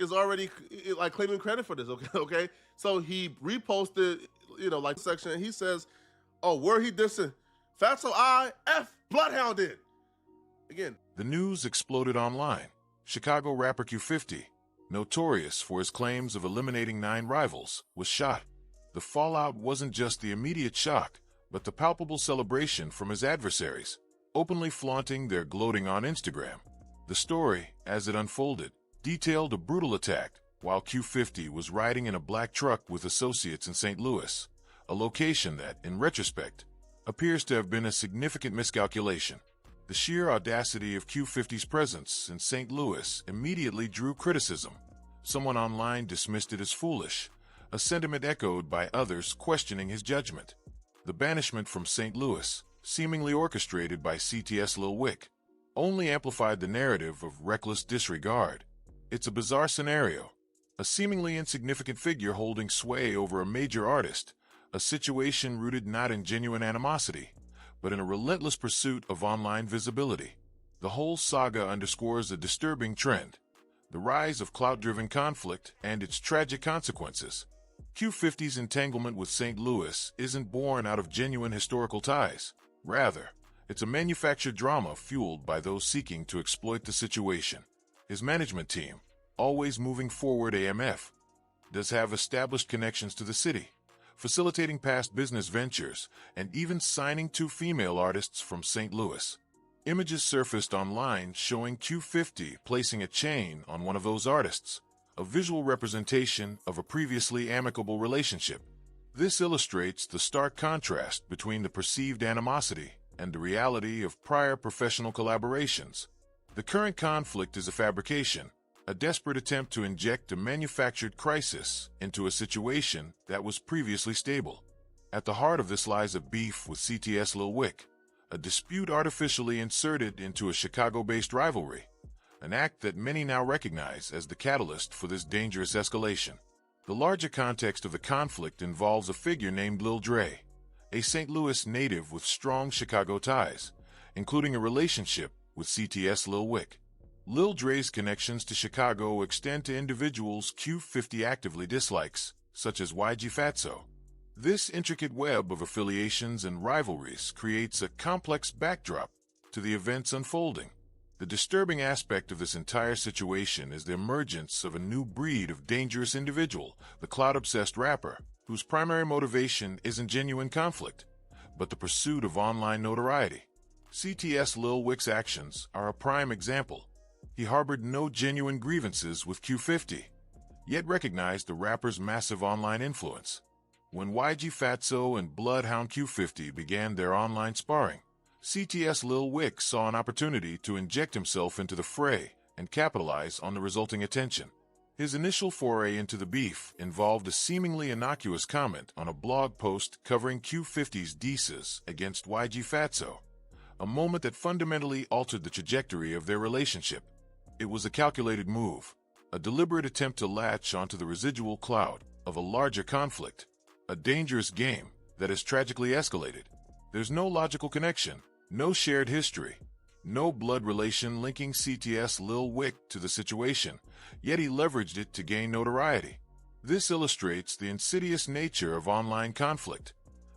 is already like claiming credit for this. Okay. So he reposted, like section, and he says, "Oh, where he dissing Fatso I F Bloodhound did." Again, the news exploded online. Chicago rapper Q50, notorious for his claims of eliminating 9 rivals, was shot. The fallout wasn't just the immediate shock, but the palpable celebration from his adversaries, openly flaunting their gloating on Instagram. The story, as it unfolded, detailed a brutal attack while Q50 was riding in a black truck with associates in St. Louis, a location that, in retrospect, appears to have been a significant miscalculation. The sheer audacity of Q50's presence in St. Louis immediately drew criticism. Someone online dismissed it as foolish, a sentiment echoed by others questioning his judgment. The banishment from St. Louis, seemingly orchestrated by CTS Lil Wick, only amplified the narrative of reckless disregard. It's a bizarre scenario, a seemingly insignificant figure holding sway over a major artist, a situation rooted not in genuine animosity, but in a relentless pursuit of online visibility. The whole saga underscores a disturbing trend: the rise of clout-driven conflict and its tragic consequences. Q50's entanglement with St. Louis isn't born out of genuine historical ties. Rather, it's a manufactured drama fueled by those seeking to exploit the situation. His management team, always moving forward AMF, does have established connections to the city, facilitating past business ventures, and even signing 2 female artists from St. Louis. Images surfaced online showing Q50 placing a chain on one of those artists, a visual representation of a previously amicable relationship. This illustrates the stark contrast between the perceived animosity and the reality of prior professional collaborations. The current conflict is a fabrication, a desperate attempt to inject a manufactured crisis into a situation that was previously stable. At the heart of this lies a beef with CTS Lil Wick, a dispute artificially inserted into a Chicago-based rivalry, an act that many now recognize as the catalyst for this dangerous escalation. The larger context of the conflict involves a figure named Lil Dre, a St. Louis native with strong Chicago ties, including a relationship with CTS Lil Wick. Lil Dre's connections to Chicago extend to individuals Q50 actively dislikes, such as YG Fatso. This intricate web of affiliations and rivalries creates a complex backdrop to the events unfolding. The disturbing aspect of this entire situation is the emergence of a new breed of dangerous individual, the clout-obsessed rapper, whose primary motivation isn't genuine conflict, but the pursuit of online notoriety. CTS Lil Wick's actions are a prime example. He harbored no genuine grievances with Q50, yet recognized the rapper's massive online influence. When YG Fatso and Bloodhound Q50 began their online sparring, CTS Lil Wick saw an opportunity to inject himself into the fray and capitalize on the resulting attention. His initial foray into the beef involved a seemingly innocuous comment on a blog post covering Q50's disses against YG Fatso, a moment that fundamentally altered the trajectory of their relationship. It was a calculated move, a deliberate attempt to latch onto the residual clout of a larger conflict, a dangerous game that has tragically escalated. There's no logical connection, no shared history, no blood relation linking CTS Lil Wick to the situation, yet he leveraged it to gain notoriety. This illustrates the insidious nature of online conflict,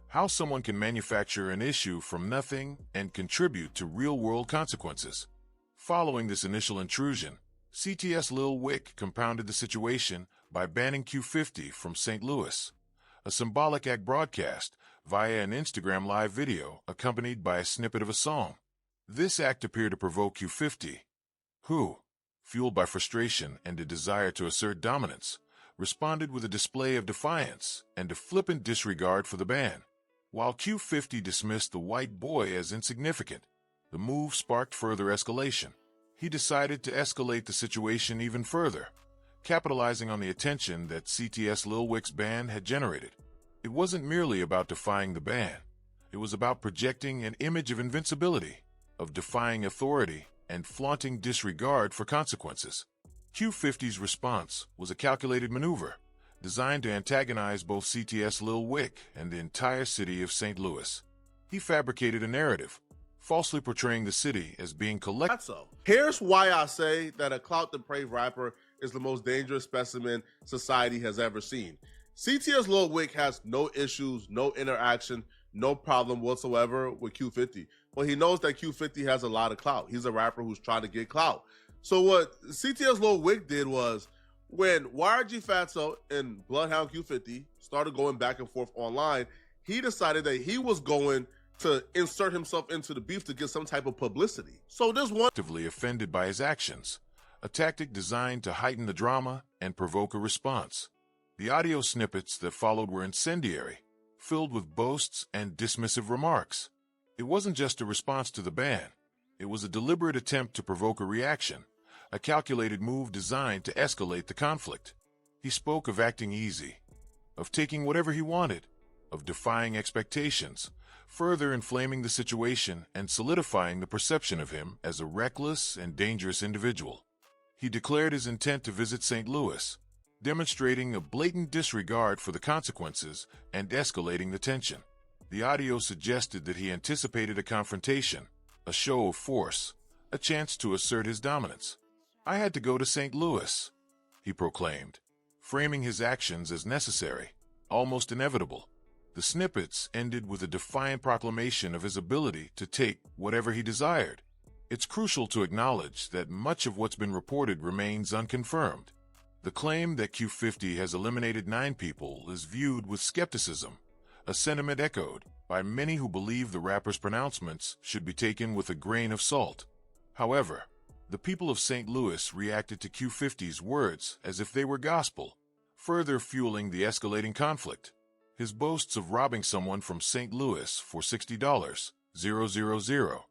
how someone can manufacture an issue from nothing and contribute to real-world consequences. Following this initial intrusion, CTS Lil Wick compounded the situation by banning Q50 from St. Louis, a symbolic act broadcast via an Instagram live video accompanied by a snippet of a song. This act appeared to provoke Q50, who, fueled by frustration and a desire to assert dominance, responded with a display of defiance and a flippant disregard for the ban. While Q50 dismissed the white boy as insignificant, the move sparked further escalation. He decided to escalate the situation even further, capitalizing on the attention that CTS Lil Wick's ban had generated. It wasn't merely about defying the ban. It was about projecting an image of invincibility, of defying authority, and flaunting disregard for consequences. Q50's response was a calculated maneuver, designed to antagonize both CTS Lil Wick and the entire city of St. Louis. He fabricated a narrative, falsely portraying the city as being collective. So here's why I say that a clout-depraved rapper is the most dangerous specimen society has ever seen. CTS Lil Wick has no issues, no interaction, no problem whatsoever with Q50. But he knows that Q50 has a lot of clout. He's a rapper who's trying to get clout. So what CTS Lil Wick did was, when YRG Fatso and Bloodhound Q50 started going back and forth online, he decided that he was going to insert himself into the beef to get some type of publicity. So this one actively offended by his actions, a tactic designed to heighten the drama and provoke a response. The audio snippets that followed were incendiary, filled with boasts and dismissive remarks. It wasn't just a response to the ban. It was a deliberate attempt to provoke a reaction, a calculated move designed to escalate the conflict. He spoke of acting easy, of taking whatever he wanted, of defying expectations, further inflaming the situation and solidifying the perception of him as a reckless and dangerous individual. He declared his intent to visit St. Louis, demonstrating a blatant disregard for the consequences and escalating the tension. The audio suggested that he anticipated a confrontation, a show of force, a chance to assert his dominance. "I had to go to St. Louis," he proclaimed, framing his actions as necessary, almost inevitable. The snippets ended with a defiant proclamation of his ability to take whatever he desired. It's crucial to acknowledge that much of what's been reported remains unconfirmed. The claim that Q50 has eliminated 9 people is viewed with skepticism, a sentiment echoed by many who believe the rapper's pronouncements should be taken with a grain of salt. However, the people of St. Louis reacted to Q50's words as if they were gospel, further fueling the escalating conflict. His boasts of robbing someone from St. Louis for $60,000,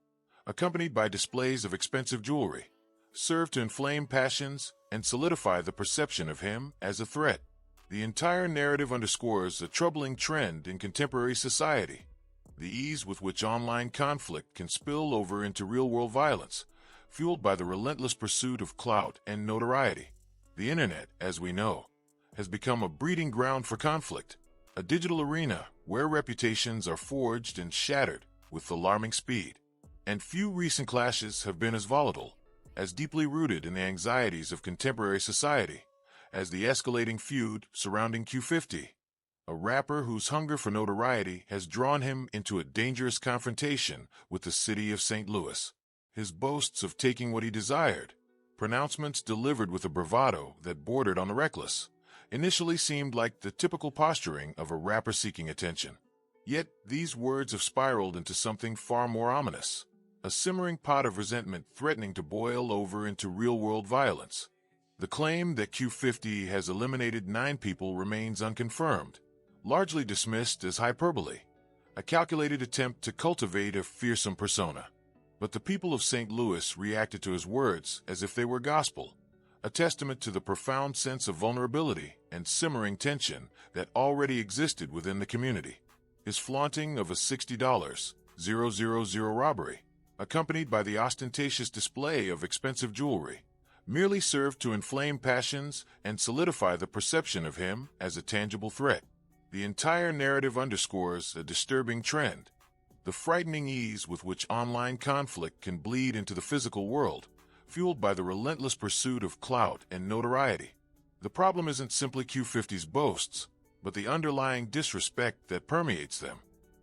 accompanied by displays of expensive jewelry, served to inflame passions and solidify the perception of him as a threat. The entire narrative underscores a troubling trend in contemporary society: the ease with which online conflict can spill over into real-world violence, fueled by the relentless pursuit of clout and notoriety. The internet, as we know, has become a breeding ground for conflict, a digital arena where reputations are forged and shattered with alarming speed. And few recent clashes have been as volatile, as deeply rooted in the anxieties of contemporary society, as the escalating feud surrounding Q50, a rapper whose hunger for notoriety has drawn him into a dangerous confrontation with the city of St. Louis. His boasts of taking what he desired, pronouncements delivered with a bravado that bordered on the reckless, initially seemed like the typical posturing of a rapper seeking attention. Yet these words have spiraled into something far more ominous, a simmering pot of resentment threatening to boil over into real-world violence. The claim that Q50 has eliminated 9 people remains unconfirmed, largely dismissed as hyperbole, a calculated attempt to cultivate a fearsome persona. But the people of St. Louis reacted to his words as if they were gospel, a testament to the profound sense of vulnerability and simmering tension that already existed within the community. His flaunting of a $60,000 robbery, accompanied by the ostentatious display of expensive jewelry, merely served to inflame passions and solidify the perception of him as a tangible threat. The entire narrative underscores a disturbing trend: the frightening ease with which online conflict can bleed into the physical world, fueled by the relentless pursuit of clout and notoriety. The problem isn't simply Q50's boasts, but the underlying disrespect that permeates them.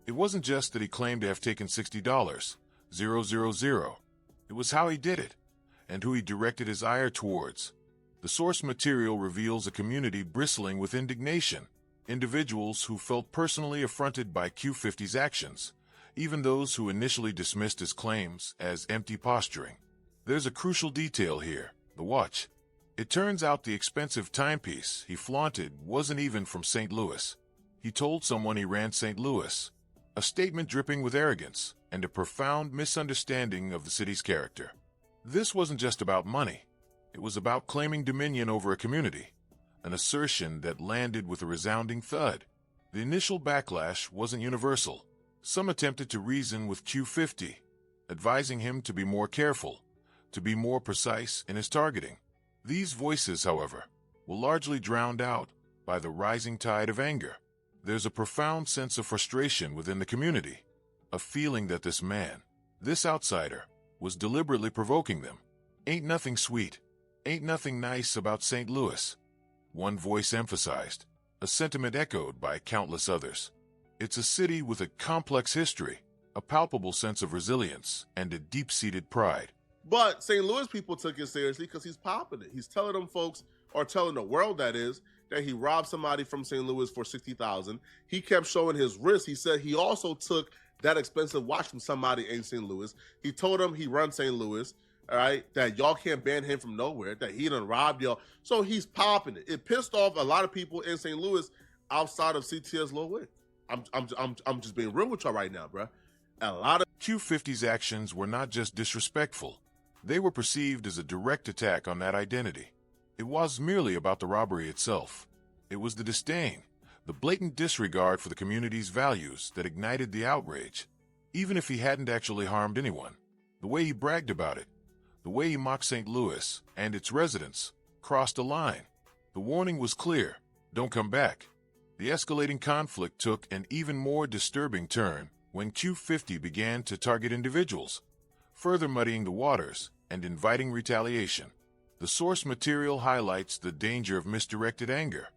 It wasn't just that he claimed to have taken $60,000. It was how he did it, and who he directed his ire towards. The source material reveals a community bristling with indignation, individuals who felt personally affronted by Q50's actions, even those who initially dismissed his claims as empty posturing. There's a crucial detail here: the watch. It turns out the expensive timepiece he flaunted wasn't even from St. Louis. He told someone he ran St. Louis, a statement dripping with arrogance and a profound misunderstanding of the city's character. This wasn't just about money. It was about claiming dominion over a community, an assertion that landed with a resounding thud. The initial backlash wasn't universal. Some attempted to reason with Q50, advising him to be more careful, to be more precise in his targeting. These voices, however, were largely drowned out by the rising tide of anger. There's a profound sense of frustration within the community, a feeling that this man, this outsider, was deliberately provoking them. Ain't nothing sweet. "Ain't nothing nice about St. Louis," one voice emphasized, a sentiment echoed by countless others. It's a city with a complex history, a palpable sense of resilience, and a deep-seated pride. But St. Louis people took it seriously because he's popping it. He's telling them folks, or telling the world that is, that he robbed somebody from St. Louis for $60,000. He kept showing his wrist. He said he also took that expensive watch from somebody in St. Louis. He told them he runs St. Louis, all right, that y'all can't ban him from nowhere, that he done robbed y'all. So he's popping it. It pissed off a lot of people in St. Louis outside of CTS Lil Wick. I'm just being real with y'all right now, bro. A lot of Q50's actions were not just disrespectful. They were perceived as a direct attack on that identity. It was merely about the robbery itself. It was the disdain, the blatant disregard for the community's values that ignited the outrage. Even if he hadn't actually harmed anyone, the way he bragged about it, the way he mocked St. Louis and its residents, crossed a line. The warning was clear: don't come back. The escalating conflict took an even more disturbing turn when Q50 began to target individuals, further muddying the waters and inviting retaliation. The source material highlights the danger of misdirected anger,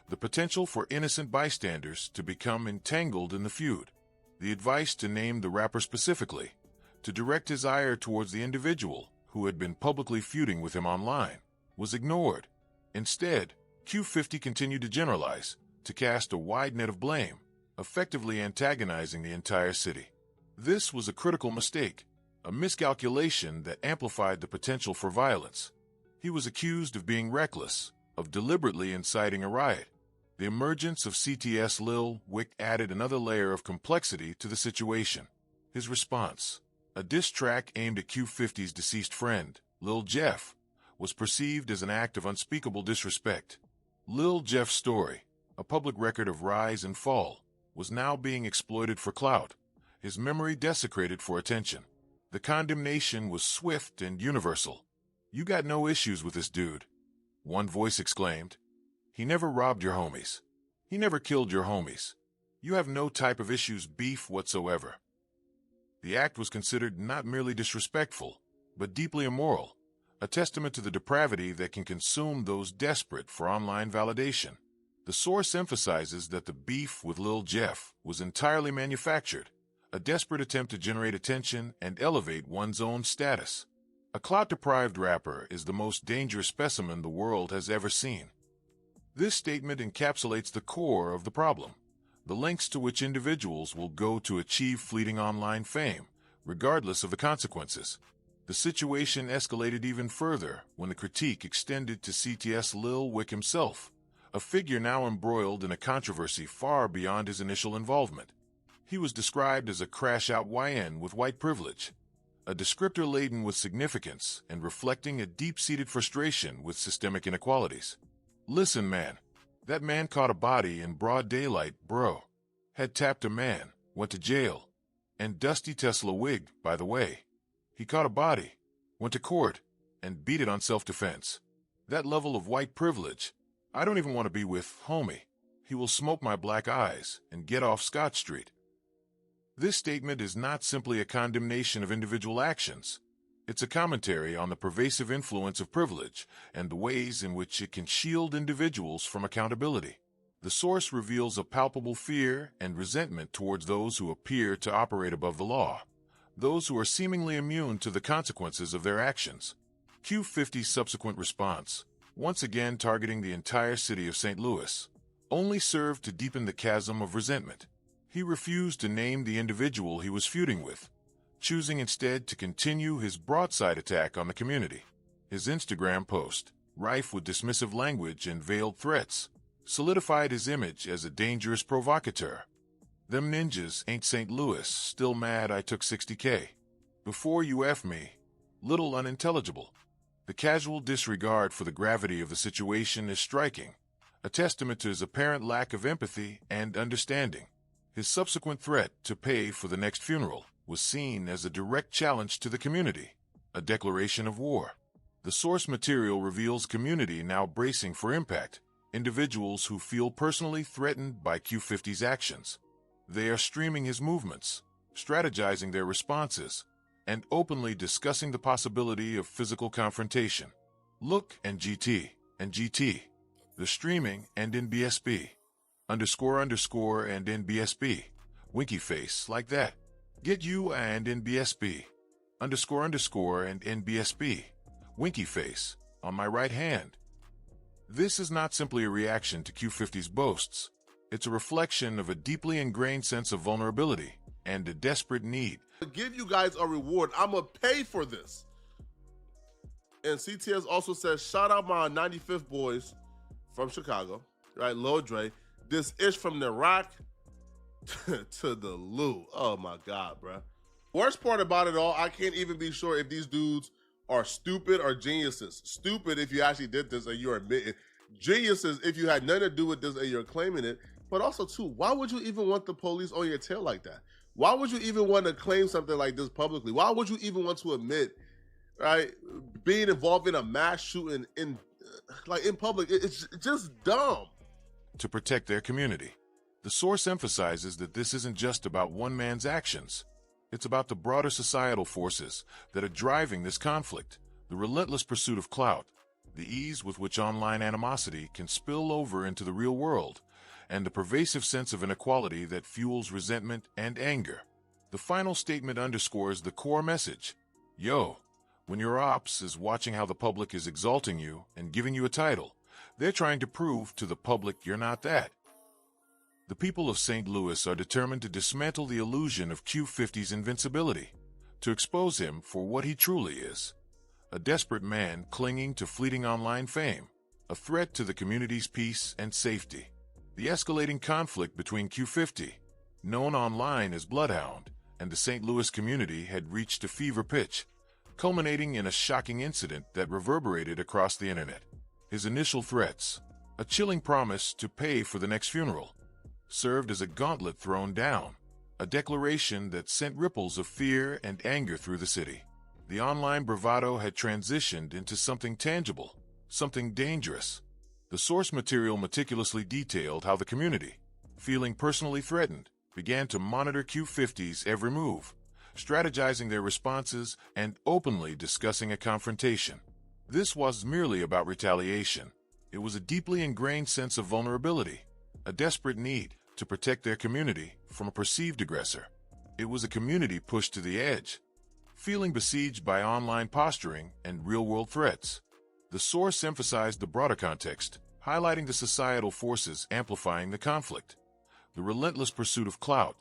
the potential for innocent bystanders to become entangled in the feud. The advice to name the rapper specifically, to direct his ire towards the individual who had been publicly feuding with him online, was ignored. Instead, Q50 continued to generalize, to cast a wide net of blame, effectively antagonizing the entire city. This was a critical mistake, a miscalculation that amplified the potential for violence. He was accused of being reckless, of deliberately inciting a riot. The emergence of CTS Lil Wick added another layer of complexity to the situation. His response, a diss track aimed at Q50's deceased friend, Lil Jeff, was perceived as an act of unspeakable disrespect. Lil Jeff's story, a public record of rise and fall, was now being exploited for clout, his memory desecrated for attention. The condemnation was swift and universal. "You got no issues with this dude," one voice exclaimed. "He never robbed your homies. He never killed your homies. You have no type of issues beef whatsoever." The act was considered not merely disrespectful, but deeply immoral, a testament to the depravity that can consume those desperate for online validation. The source emphasizes that the beef with Lil Jeff was entirely manufactured, a desperate attempt to generate attention and elevate one's own status. A clout-deprived rapper is the most dangerous specimen the world has ever seen. This statement encapsulates the core of the problem, the lengths to which individuals will go to achieve fleeting online fame, regardless of the consequences. The situation escalated even further when the critique extended to CTS Lil Wick himself, a figure now embroiled in a controversy far beyond his initial involvement. He was described as a crash-out YN with white privilege, a descriptor laden with significance and reflecting a deep-seated frustration with systemic inequalities. "Listen, man, that man caught a body in broad daylight, bro. Had tapped a man, went to jail. And Dusty Tesla wig, by the way. He caught a body, went to court, and beat it on self-defense. That level of white privilege, I don't even want to be with, homie. He will smoke my black eyes and get off Scott Street." This statement is not simply a condemnation of individual actions. It's a commentary on the pervasive influence of privilege and the ways in which it can shield individuals from accountability. The source reveals a palpable fear and resentment towards those who appear to operate above the law, those who are seemingly immune to the consequences of their actions. Q50's subsequent response, once again targeting the entire city of St. Louis, only served to deepen the chasm of resentment. He refused to name the individual he was feuding with, choosing instead to continue his broadside attack on the community. His Instagram post, rife with dismissive language and veiled threats, solidified his image as a dangerous provocateur. "Them ninjas ain't St. Louis, still mad I took 60K. Before you F me, little unintelligible." The casual disregard for the gravity of the situation is striking, a testament to his apparent lack of empathy and understanding. His subsequent threat to pay for the next funeral was seen as a direct challenge to the community, a declaration of war. The source material reveals a community now bracing for impact, individuals who feel personally threatened by Q50's actions. They are streaming his movements, strategizing their responses, and openly discussing the possibility of physical confrontation. Look and GT. The streaming and NBSB. Underscore and NBSB. Winky face like that. Get you and NBSB. Underscore and NBSB. Winky face on my right hand. This is not simply a reaction to Q50's boasts. It's a reflection of a deeply ingrained sense of vulnerability and a desperate need. To give you guys a reward, I'm gonna pay for this. And CTS also says, shout out my 95th boys from Chicago, right? Lil Dre. This ish from the rock to the loo. Oh my God, bruh. Worst part about it all, I can't even be sure if these dudes are stupid or geniuses. Stupid if you actually did this and you're admitting. Geniuses if you had nothing to do with this and you're claiming it. But also too, why would you even want the police on your tail like that? Why would you even want to claim something like this publicly? Why would you even want to admit, right, being involved in a mass shooting in public? It's just dumb. To protect their community. The source emphasizes that this isn't just about one man's actions. It's about the broader societal forces that are driving this conflict, the relentless pursuit of clout, the ease with which online animosity can spill over into the real world, and the pervasive sense of inequality that fuels resentment and anger. The final statement underscores the core message. Yo, when your ops is watching how the public is exalting you and giving you a title, they're trying to prove to the public you're not that. The people of St. Louis are determined to dismantle the illusion of Q50's invincibility, to expose him for what he truly is. A desperate man clinging to fleeting online fame, a threat to the community's peace and safety. The escalating conflict between Q50, known online as Bloodhound, and the St. Louis community had reached a fever pitch, culminating in a shocking incident that reverberated across the internet. His initial threats, a chilling promise to pay for the next funeral, served as a gauntlet thrown down, a declaration that sent ripples of fear and anger through the city. The online bravado had transitioned into something tangible, something dangerous. The source material meticulously detailed how the community, feeling personally threatened, began to monitor Q50's every move, strategizing their responses and openly discussing a confrontation. This wasn't merely about retaliation. It was a deeply ingrained sense of vulnerability, a desperate need to protect their community from a perceived aggressor. It was a community pushed to the edge, feeling besieged by online posturing and real-world threats. The source emphasized the broader context, highlighting the societal forces amplifying the conflict. The relentless pursuit of clout,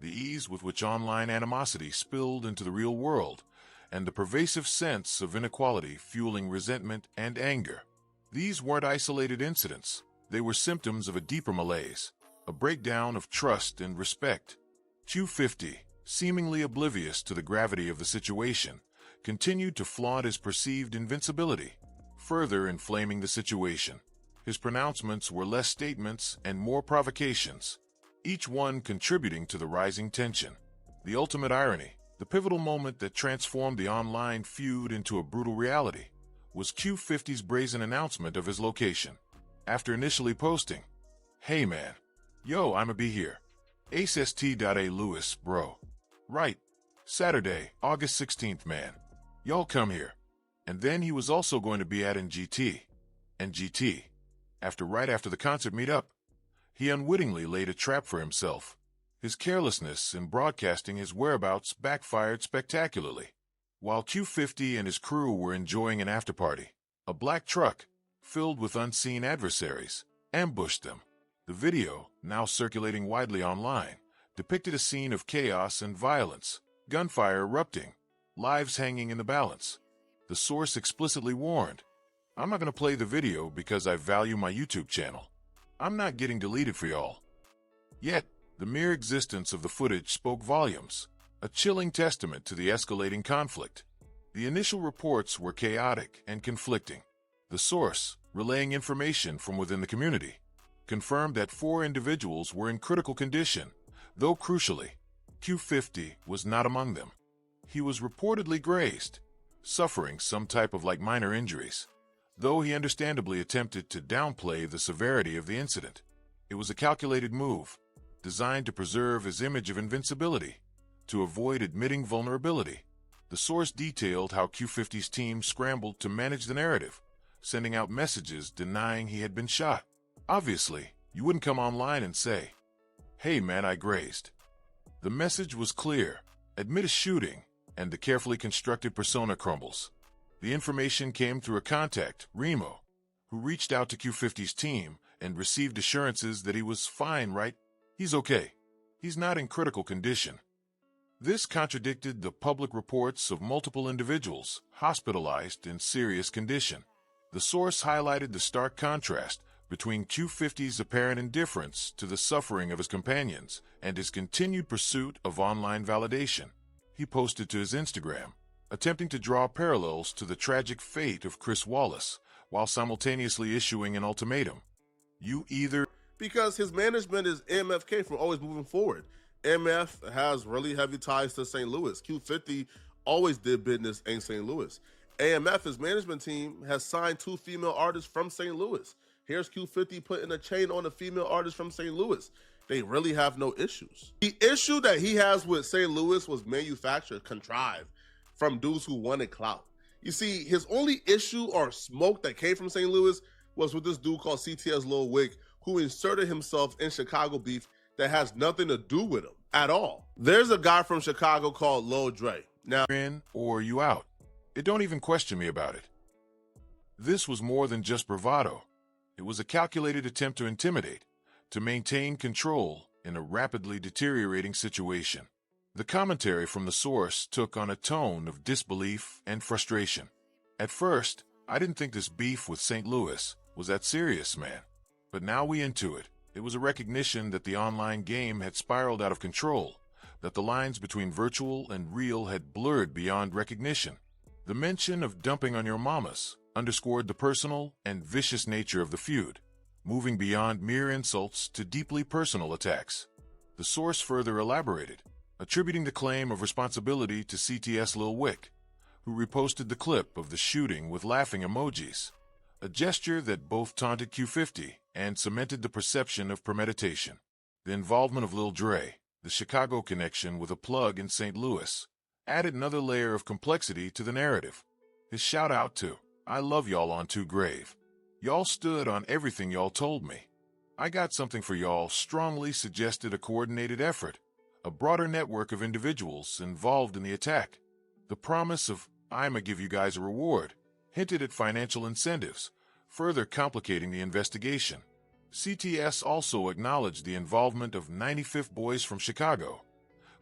the ease with which online animosity spilled into the real world, and the pervasive sense of inequality fueling resentment and anger. These weren't isolated incidents. They were symptoms of a deeper malaise, a breakdown of trust and respect. Q50, seemingly oblivious to the gravity of the situation, continued to flaunt his perceived invincibility, further inflaming the situation. His pronouncements were less statements and more provocations, each one contributing to the rising tension. The ultimate irony, the pivotal moment that transformed the online feud into a brutal reality, was Q50's brazen announcement of his location. After initially posting, "Hey man, yo, I'ma be here. ACEST.A Lewis, bro. Right. Saturday, August 16th, man. Y'all come here." And then he was also going to be at NGT. Right after the concert meetup, he unwittingly laid a trap for himself. His carelessness in broadcasting his whereabouts backfired spectacularly. While Q50 and his crew were enjoying an afterparty, a black truck, filled with unseen adversaries, ambushed them. The video, now circulating widely online, depicted a scene of chaos and violence, gunfire erupting, lives hanging in the balance. The source explicitly warned, "I'm not going to play the video because I value my YouTube channel. I'm not getting deleted for y'all." Yet, the mere existence of the footage spoke volumes, a chilling testament to the escalating conflict. The initial reports were chaotic and conflicting. The source, relaying information from within the community, confirmed that 4 individuals were in critical condition, though crucially, Q50 was not among them. He was reportedly grazed, suffering some type of minor injuries, though he understandably attempted to downplay the severity of the incident. It was a calculated move, designed to preserve his image of invincibility, to avoid admitting vulnerability. The source detailed how Q50's team scrambled to manage the narrative, sending out messages denying he had been shot. Obviously, you wouldn't come online and say, "Hey man, I grazed." The message was clear: admit a shooting, and the carefully constructed persona crumbles. The information came through a contact, Remo, who reached out to Q50's team and received assurances that he was fine, right? He's okay. He's not in critical condition. This contradicted the public reports of multiple individuals hospitalized in serious condition. The source highlighted the stark contrast between Q50's apparent indifference to the suffering of his companions and his continued pursuit of online validation. He posted to his Instagram, attempting to draw parallels to the tragic fate of Chris Wallace, while simultaneously issuing an ultimatum. You either... Because his management is MFK from always moving forward. MF has really heavy ties to St. Louis. Q50 always did business in St. Louis. AMF, his management team, has signed 2 female artists from St. Louis. Here's Q50 putting a chain on a female artist from St. Louis. They really have no issues. The issue that he has with St. Louis was manufactured, contrived, from dudes who wanted clout. You see, his only issue or smoke that came from St. Louis was with this dude called CTS Lil Wick, who inserted himself in Chicago beef that has nothing to do with him at all. There's a guy from Chicago called Lil Dre. Now, in or you out. It don't even question me about it. This was more than just bravado. It was a calculated attempt to intimidate, to maintain control in a rapidly deteriorating situation. The commentary from the source took on a tone of disbelief and frustration. At first, I didn't think this beef with St. Louis was that serious, man. But now we into it. It was a recognition that the online game had spiraled out of control, that the lines between virtual and real had blurred beyond recognition. The mention of dumping on your mamas underscored the personal and vicious nature of the feud, moving beyond mere insults to deeply personal attacks. The source further elaborated, attributing the claim of responsibility to CTS Lil Wick, who reposted the clip of the shooting with laughing emojis, a gesture that both taunted Q50 and cemented the perception of premeditation. The involvement of Lil Dre, the Chicago connection with a plug in St. Louis, added another layer of complexity to the narrative. His shout-out to, "I love y'all on Too Grave. Y'all stood on everything y'all told me. I got something for y'all," strongly suggested a coordinated effort, a broader network of individuals involved in the attack. The promise of, "I'ma give you guys a reward," hinted at financial incentives, further complicating the investigation. CTS also acknowledged the involvement of 95th Boys from Chicago,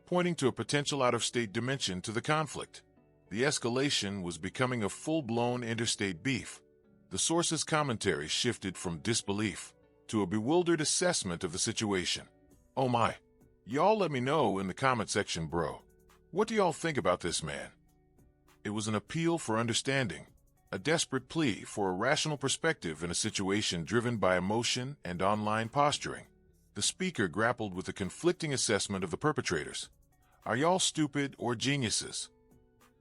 pointing to a potential out-of-state dimension to the conflict. The escalation was becoming a full-blown interstate beef. The source's commentary shifted from disbelief to a bewildered assessment of the situation. "Oh my. Y'all let me know in the comment section, bro. What do y'all think about this, man?" It was an appeal for understanding, a desperate plea for a rational perspective in a situation driven by emotion and online posturing. The speaker grappled with a conflicting assessment of the perpetrators. Are y'all stupid or geniuses?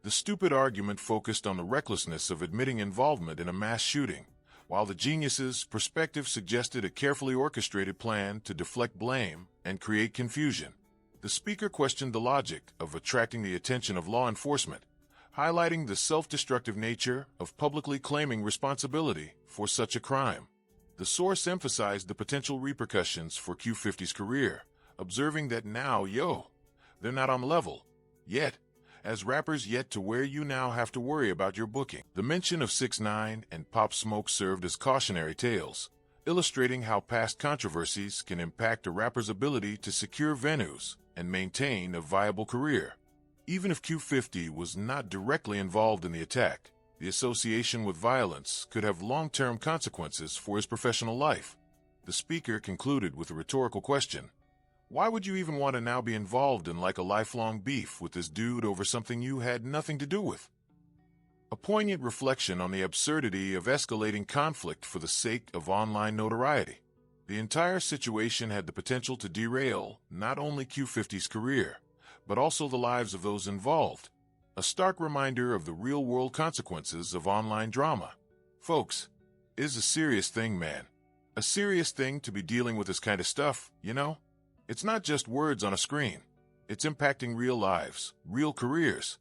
The stupid argument focused on the recklessness of admitting involvement in a mass shooting, while the geniuses' perspective suggested a carefully orchestrated plan to deflect blame and create confusion. The speaker questioned the logic of attracting the attention of law enforcement, highlighting the self-destructive nature of publicly claiming responsibility for such a crime. The source emphasized the potential repercussions for Q50's career, observing that now, they're not on level, yet, as rappers yet to where you now have to worry about your booking. The mention of 6ix9ine and Pop Smoke served as cautionary tales, illustrating how past controversies can impact a rapper's ability to secure venues and maintain a viable career. Even if Q50 was not directly involved in the attack, the association with violence could have long-term consequences for his professional life. The speaker concluded with a rhetorical question. Why would you even want to now be involved in like a lifelong beef with this dude over something you had nothing to do with? A poignant reflection on the absurdity of escalating conflict for the sake of online notoriety. The entire situation had the potential to derail not only Q50's career, but also the lives of those involved. A stark reminder of the real-world consequences of online drama. Folks, it is a serious thing, man. A serious thing to be dealing with this kind of stuff, you know? It's not just words on a screen. It's impacting real lives, real careers.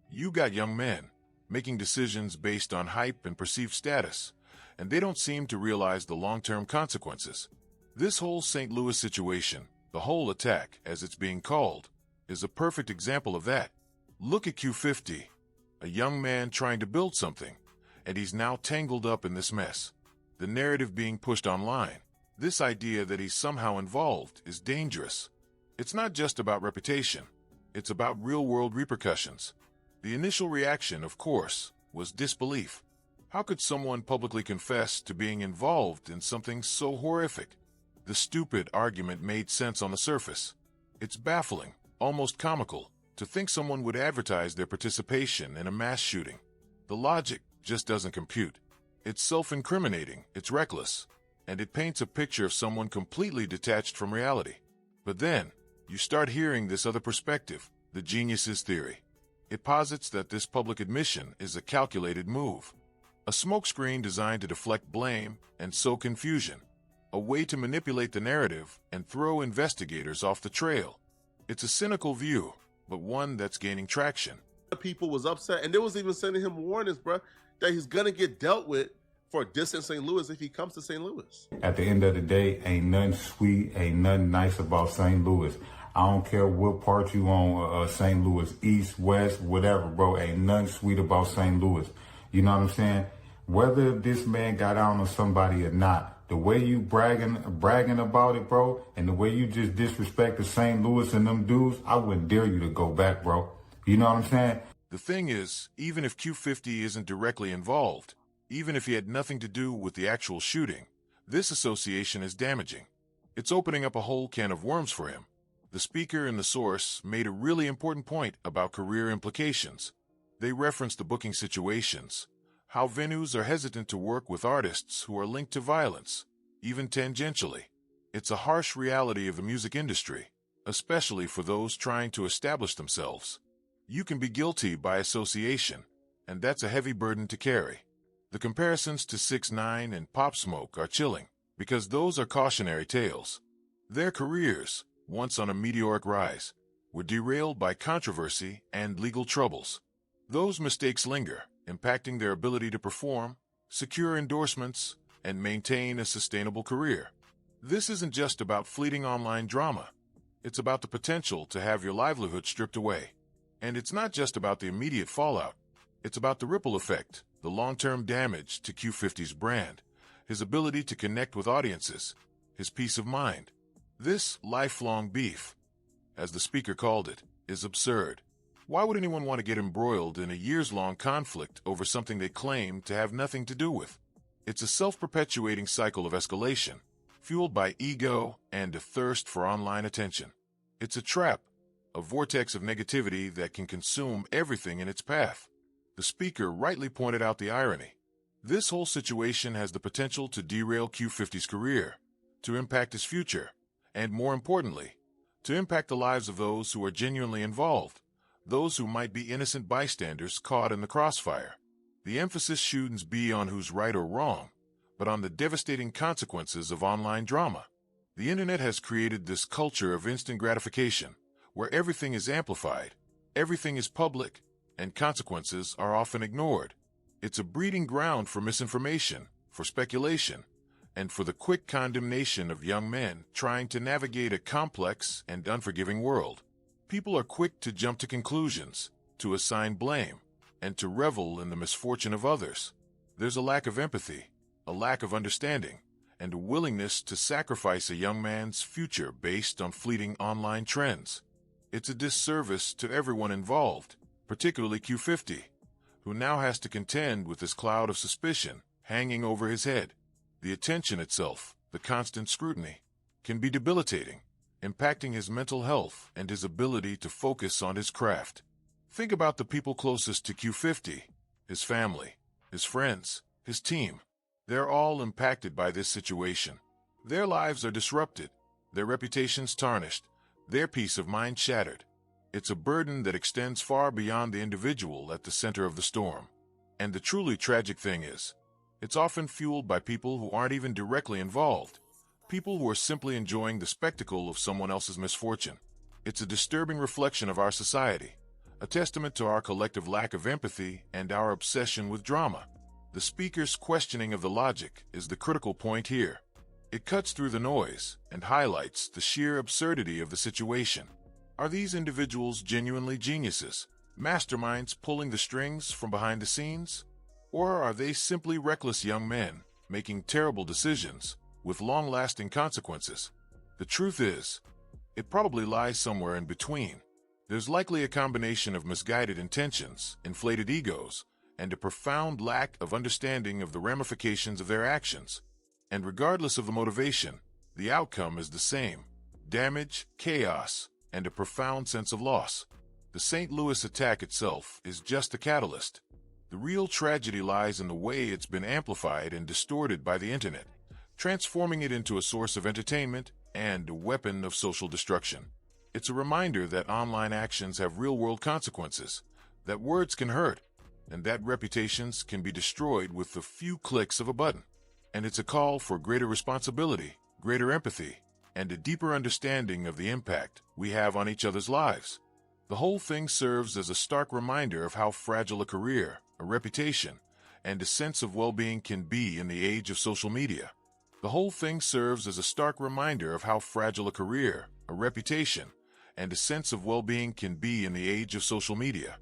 You got young men making decisions based on hype and perceived status, and they don't seem to realize the long-term consequences. This whole St. Louis situation, the whole attack, as it's being called, is a perfect example of that. Look at Q50, a young man trying to build something, and he's now tangled up in this mess. The narrative being pushed online, this idea that he's somehow involved, is dangerous. It's not just about reputation, it's about real-world repercussions. The initial reaction, of course, was disbelief. How could someone publicly confess to being involved in something so horrific? The stupid argument made sense on the surface. It's baffling, almost comical, to think someone would advertise their participation in a mass shooting. The logic just doesn't compute. It's self-incriminating, it's reckless, and it paints a picture of someone completely detached from reality. But then, you start hearing this other perspective, the genius's theory. It posits that this public admission is a calculated move. A smokescreen designed to deflect blame and sow confusion. A way to manipulate the narrative and throw investigators off the trail. It's a cynical view, but one that's gaining traction. People was upset, and they was even sending him warnings, bro, that he's gonna get dealt with for dissing St. Louis if he comes to St. Louis. At the end of the day, ain't nothing sweet, ain't nothing nice about St. Louis. I don't care what part you on, St. Louis, east, west, whatever, bro. Ain't nothing sweet about St. Louis. You know what I'm saying? Whether this man got out on somebody or not, the way you bragging about it, bro, and the way you just disrespect the St. Louis and them dudes, I wouldn't dare you to go back, bro. You know what I'm saying? The thing is, even if Q50 isn't directly involved, even if he had nothing to do with the actual shooting, this association is damaging. It's opening up a whole can of worms for him. The speaker in the source made a really important point about career implications. They referenced the booking situations, how venues are hesitant to work with artists who are linked to violence, even tangentially. It's a harsh reality of the music industry, especially for those trying to establish themselves. You can be guilty by association, and that's a heavy burden to carry. The comparisons to 6ix9ine and Pop Smoke are chilling, because those are cautionary tales. Their careers, once on a meteoric rise, were derailed by controversy and legal troubles. Those mistakes linger, impacting their ability to perform, secure endorsements, and maintain a sustainable career. This isn't just about fleeting online drama. It's about the potential to have your livelihood stripped away. And it's not just about the immediate fallout. It's about the ripple effect, the long-term damage to Q50's brand, his ability to connect with audiences, his peace of mind. This lifelong beef, as the speaker called it, is absurd. Why would anyone want to get embroiled in a years-long conflict over something they claim to have nothing to do with? It's a self-perpetuating cycle of escalation, fueled by ego and a thirst for online attention. It's a trap, a vortex of negativity that can consume everything in its path. The speaker rightly pointed out the irony. This whole situation has the potential to derail Q50's career, to impact his future, and more importantly, to impact the lives of those who are genuinely involved, those who might be innocent bystanders caught in the crossfire. The emphasis shouldn't be on who's right or wrong, but on the devastating consequences of online drama. The internet has created this culture of instant gratification, where everything is amplified, everything is public, and consequences are often ignored. It's a breeding ground for misinformation, for speculation, and for the quick condemnation of young men trying to navigate a complex and unforgiving world. People are quick to jump to conclusions, to assign blame, and to revel in the misfortune of others. There's a lack of empathy, a lack of understanding, and a willingness to sacrifice a young man's future based on fleeting online trends. It's a disservice to everyone involved, particularly Q50, who now has to contend with this cloud of suspicion hanging over his head. The attention itself, the constant scrutiny, can be debilitating, impacting his mental health and his ability to focus on his craft. Think about the people closest to Q50, his family, his friends, his team. They're all impacted by this situation. Their lives are disrupted, their reputations tarnished, their peace of mind shattered. It's a burden that extends far beyond the individual at the center of the storm. And the truly tragic thing is, it's often fueled by people who aren't even directly involved, people who are simply enjoying the spectacle of someone else's misfortune. It's a disturbing reflection of our society, a testament to our collective lack of empathy and our obsession with drama. The speaker's questioning of the logic is the critical point here. It cuts through the noise and highlights the sheer absurdity of the situation. Are these individuals genuinely geniuses, masterminds pulling the strings from behind the scenes? Or are they simply reckless young men making terrible decisions with long-lasting consequences? The truth is, it probably lies somewhere in between. There's likely a combination of misguided intentions, inflated egos, and a profound lack of understanding of the ramifications of their actions. And regardless of the motivation, the outcome is the same: damage, chaos, and a profound sense of loss. The St. Louis attack itself is just a catalyst. The real tragedy lies in the way it's been amplified and distorted by the internet, transforming it into a source of entertainment and a weapon of social destruction. It's a reminder that online actions have real-world consequences, that words can hurt, and that reputations can be destroyed with a few clicks of a button. And it's a call for greater responsibility, greater empathy, and a deeper understanding of the impact we have on each other's lives. The whole thing serves as a stark reminder of how fragile a career, a reputation, and a sense of well-being can be in the age of social media. The whole thing serves as a stark reminder of how fragile a career, a reputation, and a sense of well-being can be in the age of social media.